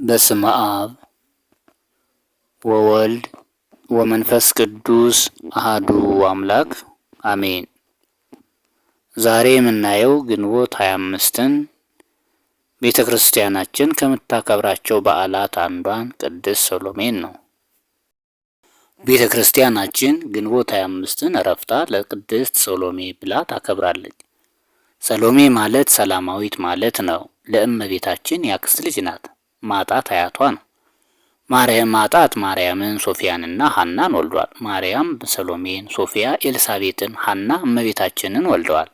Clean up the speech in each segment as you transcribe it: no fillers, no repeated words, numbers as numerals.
በስመ አብ ወወልድ ወመንፈስ ቅዱስ አሐዱ አምላክ አሜን። ዛሬ የምናየው ግንቦት 25ን ቤተክርስቲያናችን ከምታከብራቸው በዓላት አንዷን ቅድስት ሰሎሜን ነው። ቤተክርስቲያናችን ግንቦት 25ን ዕረፍታ ለቅድስት ሰሎሜ ብላ ታከብራለች። ሰሎሜ ማለት ሰላማዊት ማለት ነው። ለእመቤታችን ያክስት ልጅ ናት። ማጣት አያቷ ነው። ማጣት ማርያምን፣ ሶፊያንና ሐናን ወልዷል። ማርያም ሰሎሜን፣ ሶፊያ ኤልሳቤጥን፣ ሐና እመቤታችንን ወልደዋል።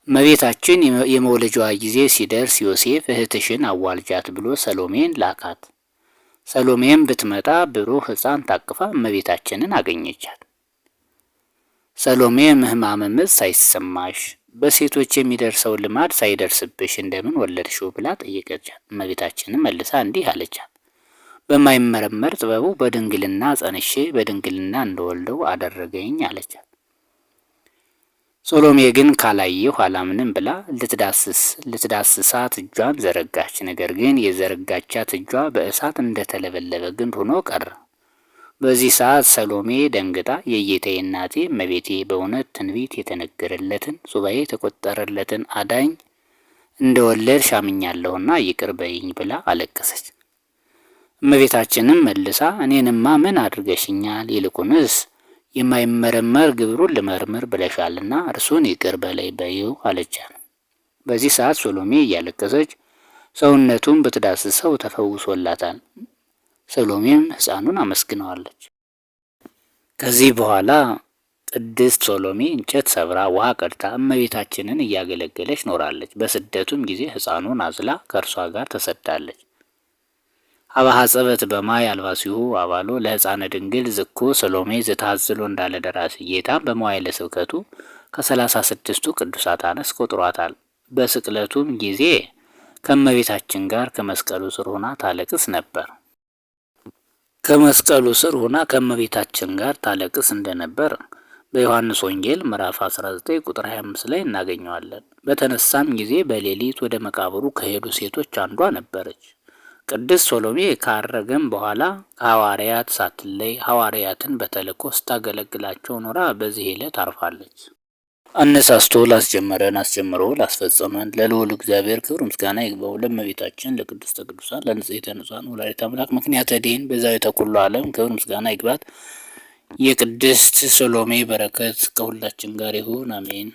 እመቤታችን የመውለጃዋ ጊዜ ሲደርስ ዮሴፍ እህትሽን አዋልጃት ብሎ ሰሎሜን ላካት። ሰሎሜም ብትመጣ ብሩህ ሕፃን ታቅፋ እመቤታችንን አገኘቻት። ሰሎሜም ሕማመ ምጥ ሳይሰማሽ በሴቶች የሚደርሰው ልማድ ሳይደርስብሽ እንደምን ወለድሽው ብላ ጠየቀቻት። እመቤታችንም መልሳ እንዲህ አለቻት፣ በማይመረመር ጥበቡ በድንግልና ጸንሼ በድንግልና እንደወልደው አደረገኝ አለቻት። ሰሎሜ ግን ካላየሁ አላምንም ብላ ልትዳስሳት እጇን ዘረጋች። ነገር ግን የዘረጋቻት እጇ በእሳት እንደተለበለበ ግንድ ሆኖ ቀረ። በዚህ ሰዓት ሰሎሜ ደንግጣ የጌታዬ እናቴ እመቤቴ በእውነት ትንቢት የተነገረለትን ሱባኤ የተቆጠረለትን አዳኝ እንደወለድሽ አምኛለሁና ይቅር በይኝ ብላ አለቀሰች። እመቤታችንም መልሳ እኔንማ ምን አድርገሽኛል? ይልቁንስ የማይመረመር ግብሩን ልመርምር ብለሻልና እርሱን ይቅር በላይ በይው አለቻት። በዚህ ሰዓት ሰሎሜ እያለቀሰች ሰውነቱን ብትዳስሰው ተፈውሶላታል። ሰሎሜም ሕፃኑን አመስግነዋለች። ከዚህ በኋላ ቅድስት ሰሎሜ እንጨት ሰብራ ውሃ ቀድታ እመቤታችንን እያገለገለች ኖራለች። በስደቱም ጊዜ ሕፃኑን አዝላ ከእርሷ ጋር ተሰዳለች። አባሃ ጸበት በማይ አልባሲሁ አባሎ ለሕፃነ ድንግል ዝኩ ሰሎሜ ዝታዝሎ እንዳለ ደራሲ ጌታም በመዋዕለ ስብከቱ ከ36ቱ ቅዱሳት አንስት ቆጥሯታል። በስቅለቱም ጊዜ ከእመቤታችን ጋር ከመስቀሉ ስር ሆና ታለቅስ ነበር። ከመስቀሉ ስር ሆና ከእመቤታችን ጋር ታለቅስ እንደነበር በዮሐንስ ወንጌል ምዕራፍ 19 ቁጥር 25 ላይ እናገኘዋለን። በተነሳም ጊዜ በሌሊት ወደ መቃብሩ ከሄዱ ሴቶች አንዷ ነበረች። ቅድስት ሰሎሜ ካረገም በኋላ ከሐዋርያት ሳትለይ ሐዋርያትን በተልእኮ ስታገለግላቸው ኖራ በዚህ ዕለት አርፋለች። አነሳስቶ ላስጀመረን አስጀምሮ ላስፈጸመን ለልዑል እግዚአብሔር ክብር ምስጋና ይግባው። ለእመቤታችን ለቅድስተ ቅዱሳን ለንጽሕተ ንጹሐን ወላዲተ አምላክ ምክንያተ ድኂን ቤዛዊተ ኩሉ ዓለም ክብር ምስጋና ይግባት። የቅድስት ሰሎሜ በረከት ከሁላችን ጋር ይሁን፣ አሜን።